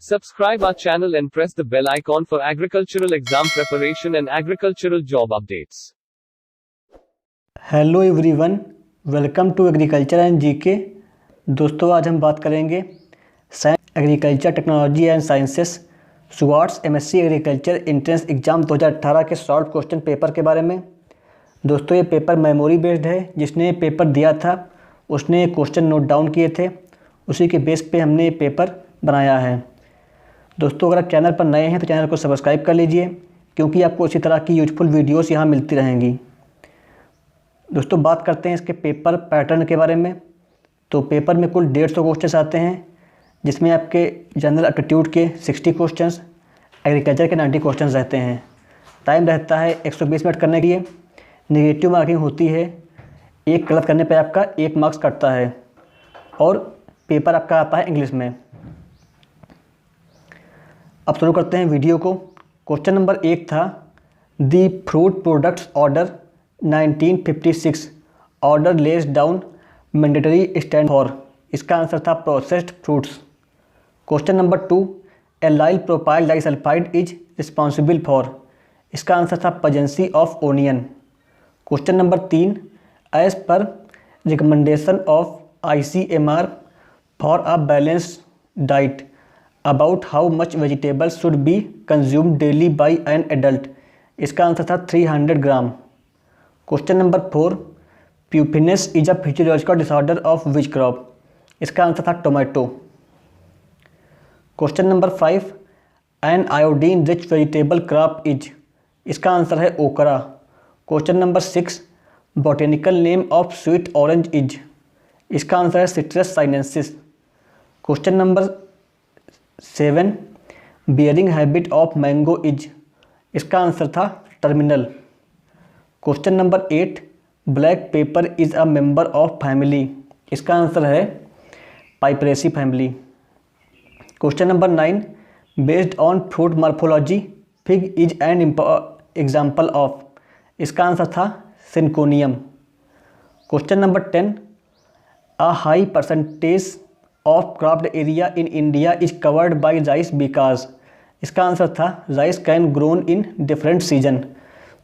Subscribe our channel and press the bell icon for agricultural exam preparation and agricultural job updates. Hello everyone, welcome to agriculture and GK. दोस्तों, आज हम बात करेंगे agriculture technology and sciences SHUATS MSc agriculture entrance exam 2018 के short question paper के बारे में। दोस्तों, ये पेपर मेमोरी बेस्ड है। जिसने पेपर दिया था उसने क्वेश्चन नोट डाउन किए थे, उसी के बेस पे हमने ये पेपर बनाया है। दोस्तों, अगर आप चैनल पर नए हैं तो चैनल को सब्सक्राइब कर लीजिए, क्योंकि आपको इसी तरह की यूजफुल वीडियोस यहाँ मिलती रहेंगी। दोस्तों, बात करते हैं इसके पेपर पैटर्न के बारे में। तो पेपर में कुल 150 क्वेश्चंस आते हैं, जिसमें आपके जनरल एप्टीट्यूड के 60 क्वेश्चंस, एग्रीकल्चर के 90 क्वेश्चंस रहते हैं। टाइम रहता है 120 मिनट करने के लिए। नेगेटिव मार्किंग होती है, एक गलत करने पे आपका 1 मार्क्स कटता है, और पेपर आपका आता है इंग्लिश में। अब शुरू करते हैं वीडियो को। क्वेश्चन नंबर 1 था, the fruit products order 1956 order lays down mandatory stand for. इसका आंसर था processed fruits. Question number 2, allyl propyl disulphide is responsible for. इसका आंसर था pungency of onion. Question number 3, as per recommendation of ICMR for a balanced diet about how much vegetable should be consumed daily by an adult. इसका answer था 300 gram. Question number 4, puffiness is a physiological disorder of which crop. इसका answer था tomato. Question number 5, an iodine rich vegetable crop is. इसका answer है okra. Question number 6, botanical name of sweet orange is. इसका answer है citrus sinensis. Question number 7, bearing habit of mango is. इसका answer था terminal. Question number 8, black pepper is a member of family. इसका answer है piperaceae family. Question number 9, based on fruit morphology fig is an example of. इसका answer था syconium. Question number 10, a high percentage of cropped area in India is covered by rice because. इसका answer था rice can grown in different season.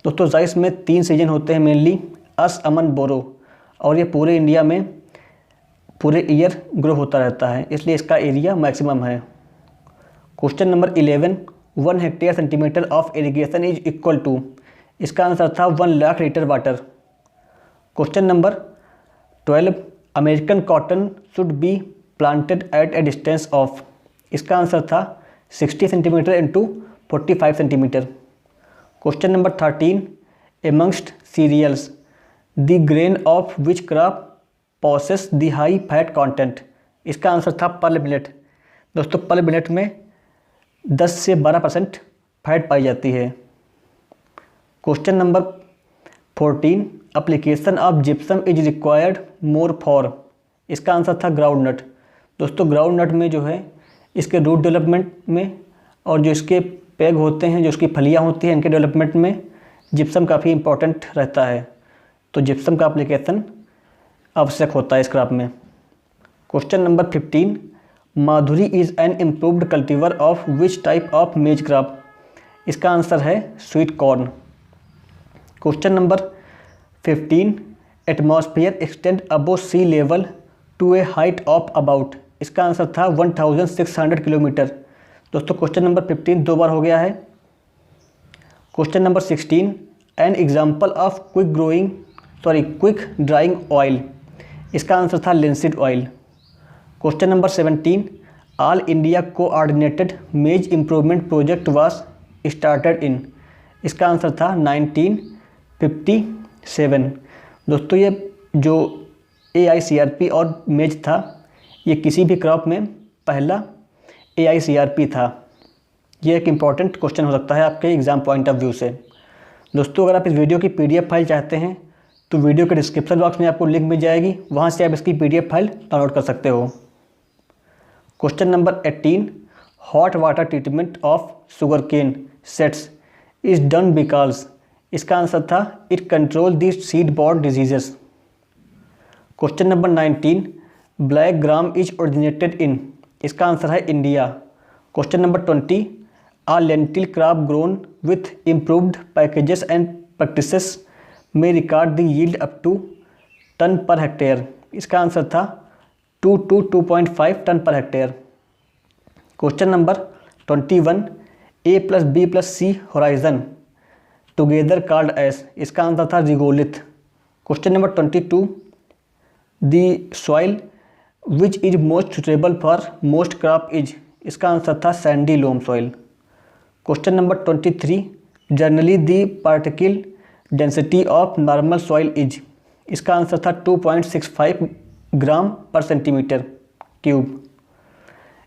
दोस्तों, rice में 3 season होते हैं mainly, अस, अमन, बोरो, और ये पूरे इंडिया में पूरे ईयर ग्रो होता रहता है, इसलिए इसका एरिया मैक्सिमम है। Question number 11, 1 hectare centimetre of irrigation is equal to. इसका आंसर था 1 lakh litre water. Question number 12, American cotton should be planted at a distance of. इसका आंसर था 60 centimetre into 45 centimetre. Question number 13, amongst cereals the grain of which crop possess the high fat content. इसका answer था pearl millet. दोस्तों, pearl millet में 10 से 12% fat पाई जाती है। Question number 14, application of gypsum is required more for. इसका answer था ground नट। दोस्तों, ग्राउंड नट में जो है इसके रूट डेवलपमेंट में और जो इसके पेग होते हैं, जो इसकी फलियाँ होती हैं, इनके डेवलपमेंट में जिप्सम काफ़ी इंपॉर्टेंट रहता है। तो जिप्सम का एप्लीकेशन आवश्यक होता है इस क्रॉप में। Question number 15, Madhuri is an improved cultivar of which type of maize crop. इसका आंसर है sweet corn. Question number 15, atmosphere extend above sea level to a height of about. इसका आंसर था 1600 किलोमीटर। दोस्तों, क्वेश्चन नंबर 15 2 बार हो गया है। Question number 16, an example of quick drying oil. इसका answer था linseed oil. Question number 17, all India coordinated maize improvement project was started in. इसका answer था 1957। दोस्तों, ये जो AICRP और मेज था, ये किसी भी क्रॉप में पहला AICRP था। ये एक इम्पॉर्टेंट क्वेश्चन हो सकता है आपके एग्ज़ाम पॉइंट ऑफ व्यू से। दोस्तों, अगर आप इस वीडियो की PDF फाइल चाहते हैं तो वीडियो के डिस्क्रिप्शन बॉक्स में आपको लिंक मिल जाएगी, वहाँ से आप इसकी PDF फाइल डाउनलोड कर सकते हो। Question number 18, hot water treatment of sugar cane sets is done because. इसका आंसर था it control the seed borne diseases. Question number 19, black gram is originated in. इसका आंसर है India. Question number 20, a lentil crop grown with improved packages and practices में record the yield up to ton per hectare. इसका answer था 2 to 2.5 ton per hectare. Question number 21, A plus B plus C horizon together called as. इसका answer था regolith. Question number 22, the soil which is most suitable for most crop is. इसका answer था sandy loam soil. Question number 23, generally the particle density of normal soil is. इसका answer था 2.65 gram per centimetre cube.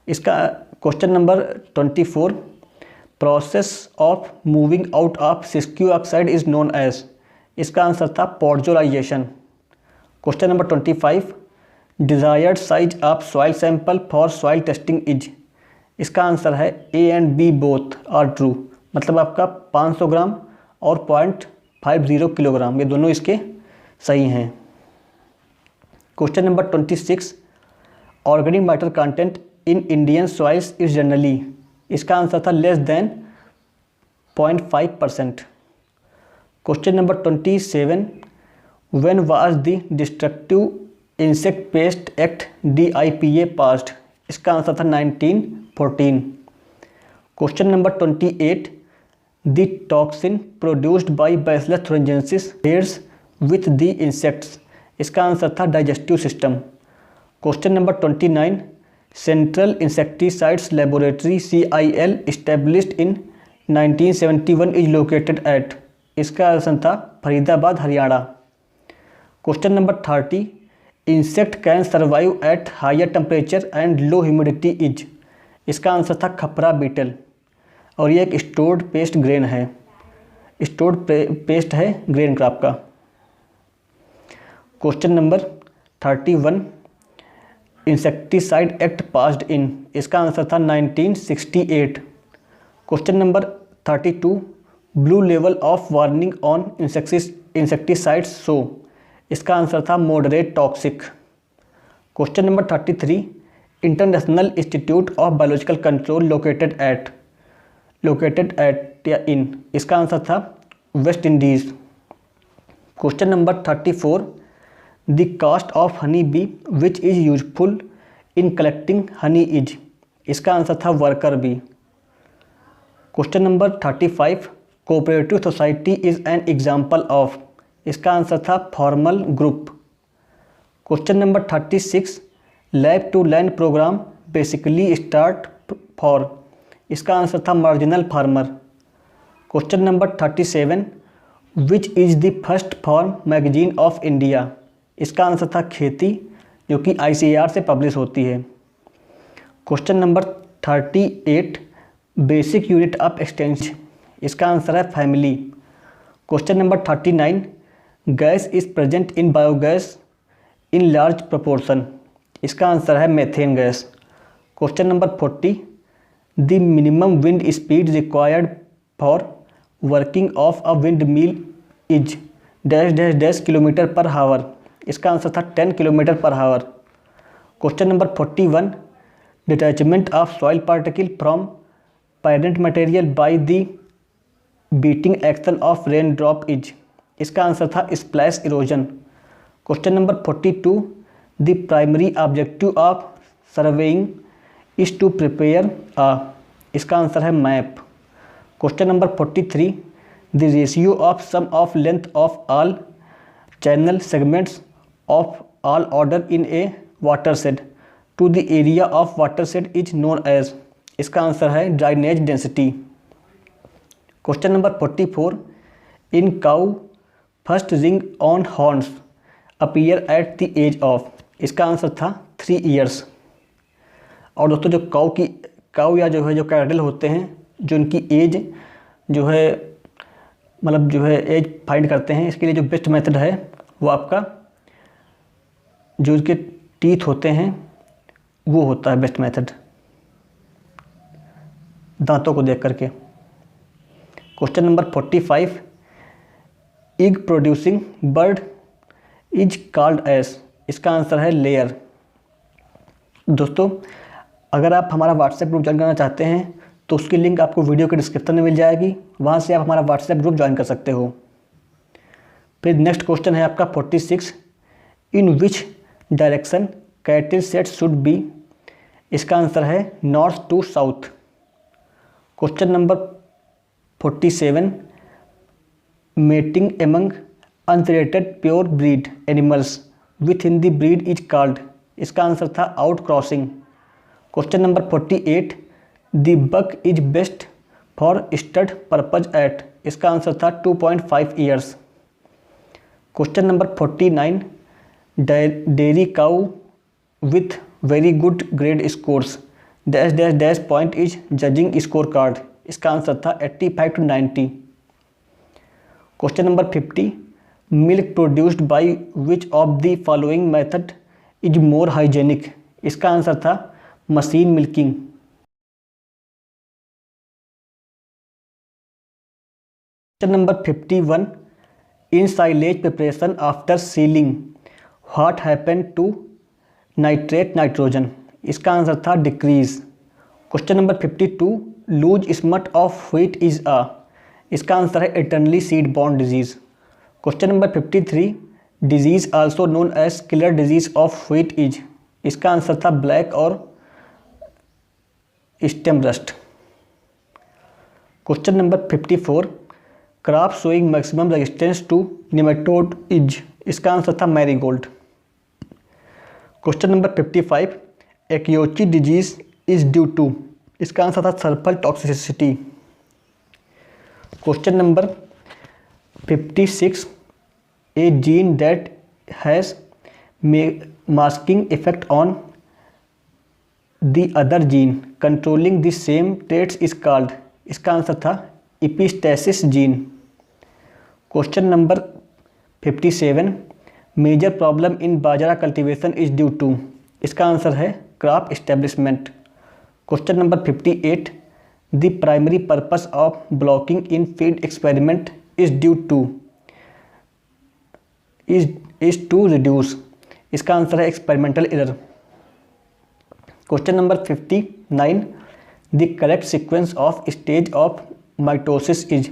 इसका question number 24, process of moving out of sesquioxide is known as. इसका answer था पॉडजोलाइजेशन। Question number 25, desired size of soil sample for soil testing is. इसका answer है A and B both are true, मतलब आपका 500 ग्राम और 0.50 kilogram, ये दोनों इसके सही हैं। Question number 26, organic matter content in Indian soils is generally. इसका आंसर था less than 0.5%। Question number 27, when was the destructive insect pest act DIPA passed. इसका आंसर था 1914। Question number 28, the toxin produced by bacillus thuringiensis hairs with the insects. इसका answer था digestive system. Question number 29, central insecticides laboratory CIL established in 1971 is located at. इसका answer था Faridabad Haryana. Question number 30, insect can survive at higher temperature and low humidity is. इसका answer था khapra beetle, और ये एक stored pest grain है, stored pest है grain crop का। Question number 31, insecticide act passed in. इसका आंसर था 1968। Question number 32, blue level of warning on insecticides so. इसका आंसर था moderate toxic. Question number 33, international institute of biological control located eight या इन। इसका answer था West Indies. Question number 34, the caste of honey bee which is useful in collecting honey is. इसका answer था worker bee. Question number 35, cooperative society is an example of. इसका answer था formal group. Question number 36, lab to land programme basically start for. इसका answer था marginal farmer. Question number 37, which is the first farm magazine of India. इसका answer था खेती, जो कि ICAR से पब्लिश होती है। Question number 38, basic unit of extension. इसका आंसर है family. Question number 39, gas is present in biogas in large proportion. इसका आंसर है methane gas. Question number 40, the minimum wind speed required for working of a wind mill is dash dash dash kilometre per hour. इसका answer था 10 kilometre per hour. Question number 41, detachment of soil particle from parent material by the beating action of rain drop is. इसका answer था splash erosion. Question number 42, the primary objective of surveying is to prepare a. इसका answer है map. Question number 43, the ratio of sum of length of all channel segments of all order in a watershed to the area of watershed is known as. इसका answer है drainage density. Question number 44, in cow first ring on horns appear at the age of. इसका answer था 3 years. और दोस्तों जो cow या जो है जो कैटल होते हैं, जो उनकी एज जो है मतलब जो है एज फाइंड करते हैं, इसके लिए जो बेस्ट मेथड है वो आपका जो इसके टीथ होते हैं वो होता है बेस्ट मेथड, दांतों को देख करके। Question number 45, egg producing bird is called as. इसका आंसर है लेयर। दोस्तों अगर आप हमारा व्हाट्सएप ग्रुप ज्वाइन करना चाहते हैं तो उसकी लिंक आपको वीडियो के डिस्क्रिप्शन में मिल जाएगी, वहाँ से आप हमारा व्हाट्सएप ग्रुप ज्वाइन कर सकते हो। फिर नेक्स्ट क्वेश्चन है आपका 46, in which direction cattle shed should be. इसका आंसर है north to south. Question number 47, mating among unrelated pure breed animals within the breed is called. इसका आंसर था out crossing. Question number 48, the buck is best for stud purpose at. इसका answer था 2.5 years. Question number 49, dairy cow with very good grade scores dash dash dash point is judging score card. इसका answer था 85 to 90। Question number 50, milk produced by which of the following method is more hygienic. इसका answer था machine milking. Question number 51, in silage preparation after sealing what happen to nitrate nitrogen. इसका answer था decrease. Question number 52, loose smut of wheat is a. इसका answer है internally seed borne disease. Question number 53, disease also known as killer disease of wheat is. इसका answer था black और stem rust. Question number 54, crop showing maximum resistance to nematode is. इसका answer था marigold. Question number 55, akiochi disease is due to. इसका answer था sulphur toxicity. Question number 56, a gene that has masking effect on the other gene controlling the same traits is called. इसका answer था epistasis gene. Question number 57, major problem in bajra cultivation is due to. इसका answer है crop establishment. Question number 58, the primary purpose of blocking in field experiment is due to is to reduce. इसका answer है experimental error. Question number 59, the correct sequence of stage of mitosis is.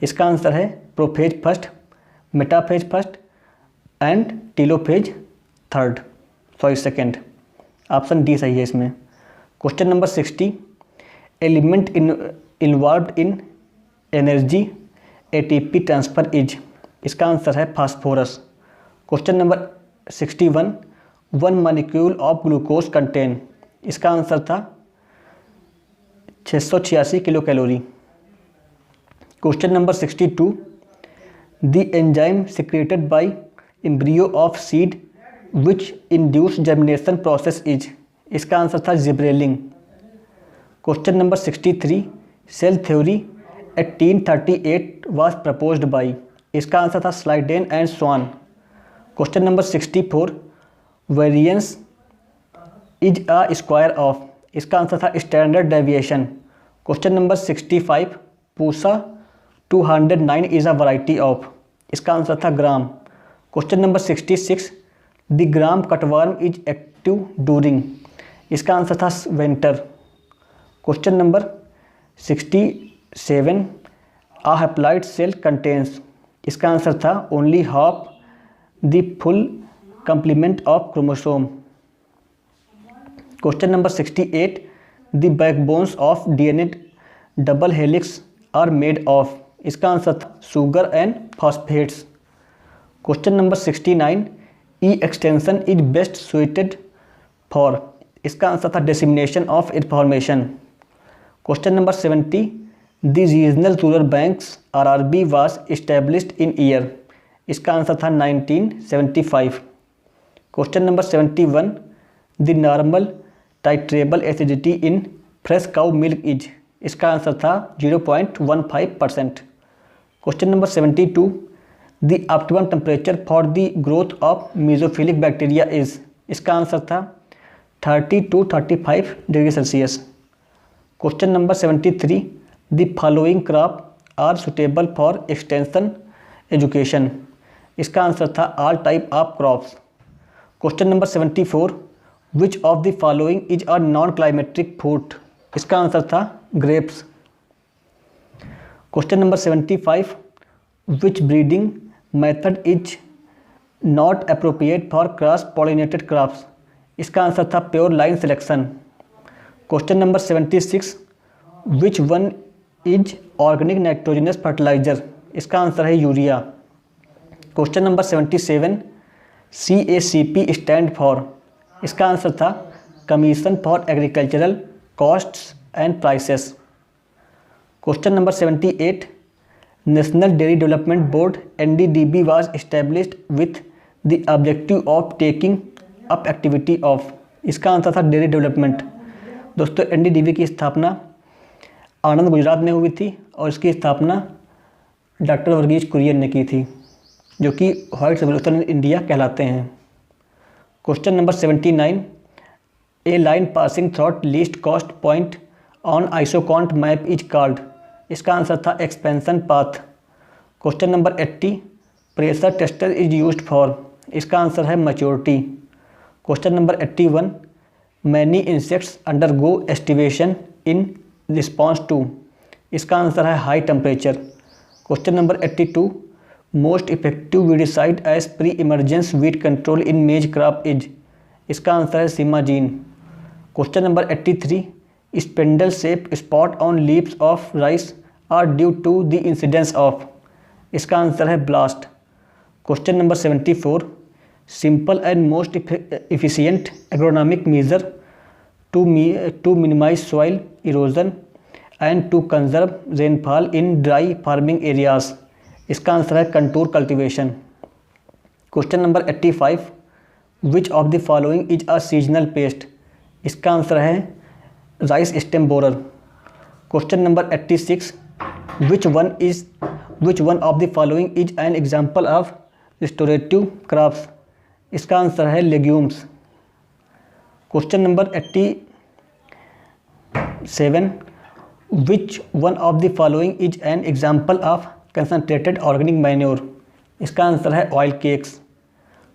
इसका answer है prophase first, metaphase first and telophase second. Option D सही है इसमें। Question number 60, element involved in energy ATP transfer is. इसका answer है phosphorus. Question number 61, one molecule of glucose contain. इसका answer था 686 kilo calorie. Question number 62, the enzyme secreted by embryo of seed which induce germination process is. इसका answer था gibberellin. Question number 63, cell theory 1838 was proposed by. इसका answer था Schleiden and Schwann. Question number 64, variance is a square of. इसका answer था standard deviation. Question number 65, Pusa 209 is a variety of. इसका answer था ग्राम। Question number 66, the gram cutworm is active during. इसका answer था winter. Question number 67, a haploid cell contains. इसका answer था only half the full complement of chromosome. Question number 68, the backbones of DNA double helix are made of. इसका answer था sugar and phosphates. Question number 69, e extension is best suited for. इसका answer था dissemination of information. Question number 70, the regional rural banks RRB was established in year. इसका answer था 1975। Question number 71, the normal titratable acidity in fresh cow milk is. इसका answer था 0.15%। Question number 72, the optimum temperature for the growth of mesophilic bacteria is. इसका answer था 30 to 35 degree Celsius. Question number 73, the following crop are suitable for extension education. इसका answer था all type of crops. Question number 74, which of the following is a non climacteric fruit? इसका answer था grapes. Question number 75, which breeding method is not appropriate for cross pollinated crops? इसका answer था pure line selection. Question number 76, which one is organic nitrogenous fertiliser? इसका answer है urea. Question number 77, CACP stand for? इसका answer था commission for agricultural costs and prices. Question number 78, national dairy development board NDDB was established with the objective of taking up activity of? इसका answer था dairy development. दोस्तों NDDB की स्थापना आनंद गुजरात में हुई थी और इसकी स्थापना डॉक्टर वर्गीज कुरियन ने की थी, जो कि व्हाइट रेवोल्यूशन इन इंडिया कहलाते हैं। Question number 79, a line passing through least cost point on isocost map is called? इसका आंसर था expansion path. Question number 80, pressure tester is used for? इसका आंसर है maturity. Question number 81, many insects undergo aestivation in response to? इसका answer है high temperature. Question number 82, most effective weedicide as pre emergence weed control in maize crop is? इसका answer है सीमाजीन। Question number 83, spindle shape spot on leaves of rice are due to the incidence of? इसका answer है blast. Question number 74, simple and most efficient agronomic measure to minimise soil erosion and to conserve rainfall in dry farming areas? इसका answer है contour cultivation. Question number 85, which of the following is a seasonal pest? इसका answer है rice stem borer. Question number 86, which one of the following is an example of restorative crops? इसका answer है legumes. Question number 87, which one of the following is an example of concentrated organic manure? इसका answer है oil cakes.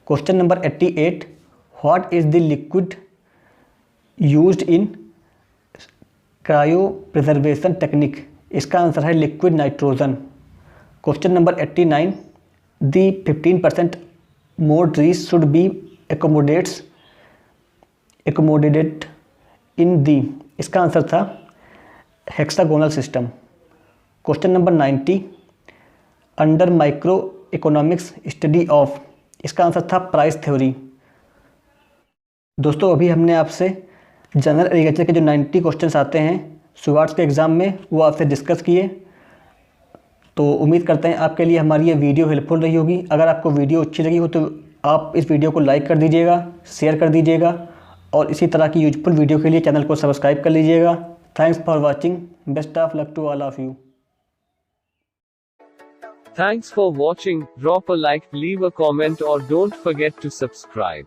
Question number 88, what is the liquid used in cryopreservation technique? इसका answer है liquid nitrogen. Question number 89, the 15% more trees should be accommodated in the? इसका answer था hexagonal system. Question number 90, under micro economics study of? इसका answer था price theory. दोस्तों अभी हमने आपसे जनरल एग्रीकल्चर के जो 90 क्वेश्चंस आते हैं शुरुआत के एग्ज़ाम में वो आपसे डिस्कस किए। तो उम्मीद करते हैं आपके लिए हमारी ये वीडियो हेल्पफुल रही होगी। अगर आपको वीडियो अच्छी लगी हो तो आप इस वीडियो को लाइक कर दीजिएगा, शेयर कर दीजिएगा और इसी तरह की यूजफुल वीडियो के लिए चैनल को सब्सक्राइब कर लीजिएगा। Thanks for watching. Best of luck to all of you. Thanks for watching. Drop a like, leave a comment or don't forget to subscribe.